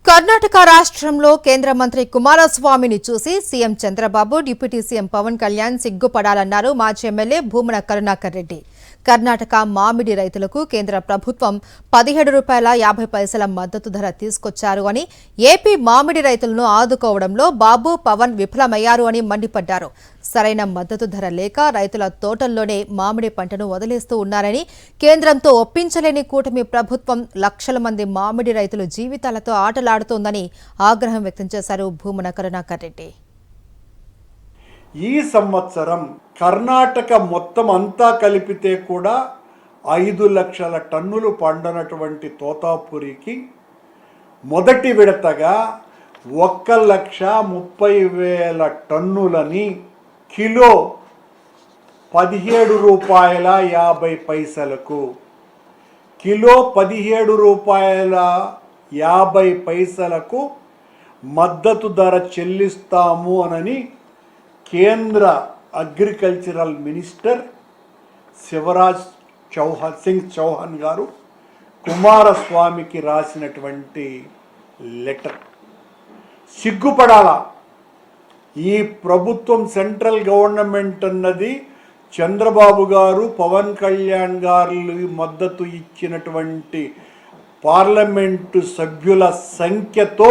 కర్ణాటక రాష్ట్రంలో కేంద్ర మంత్రి కుమారస్వామిని చూసి CM Chandrababu, deputy CM Pawan Kalyan సిగ్గుపడాలన్నారు మాజీ ఎమ్మెల్యే భూమన కరుణాకర్ రెడ్డి. కర్ణాటక మామిడి రైతులకు కేంద్ర ప్రభుత్వం ₹17.50 మద్దతు ధర తీసుకొచ్చారు అని, ఏపీ మామిడి రైతులను ఆదుకోవడంలో బాబు, పవన్ విఫలమయ్యారు అని మండిపడ్డారు. సరైన మద్దతు ధర లేక రైతుల తోటల్లోనే మామిడి పంటను వదిలేస్తూ ఉన్నారని, కేంద్రంతో ఒప్పించలేని కూటమి ప్రభుత్వం లక్షల మంది మామిడి రైతుల జీవితాలతో ఆటలాడుతోందని ఆగ్రహం వ్యక్తం చేశారు భూమన కరుణాకర్ రెడ్డి. ఈ సంవత్సరం కర్ణాటక మొత్తం అంతా కలిపితే కూడా 5 లక్షల టన్నులు పండనటువంటి తోతాపురికి మొదటి విడతగా 1,30,000 టన్నులని కిలో ₹17.50 కిలో ₹17.50 మద్దతు ధర చెల్లిస్తాము అని కేంద్ర అగ్రికల్చరల్ మినిస్టర్ శివరాజ్ సింగ్ చౌహాన్ గారు కుమారస్వామికి రాసినటువంటి లెటర్. సిగ్గుపడాలా. ఈ ప్రభుత్వం సెంట్రల్ గవర్నమెంట్ అన్నది చంద్రబాబు గారు, పవన్ కళ్యాణ్ గారు మద్దతు ఇచ్చినటువంటి పార్లమెంటు సభ్యుల సంఖ్యతో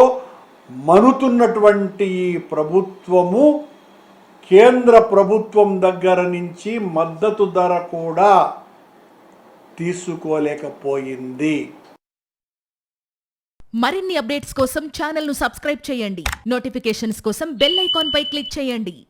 మనుతున్నటువంటి ఈ ప్రభుత్వము కేంద్ర ప్రభుత్వం దగ్గర నుంచి మద్దతు ధర కూడా తీసుకోలేకపోయింది. మరిన్ని అప్డేట్స్ కోసం ఛానల్ ను సబ్స్క్రైబ్ చేయండి. నోటిఫికేషన్స్ కోసం బెల్ ఐకాన్ పై క్లిక్ చేయండి.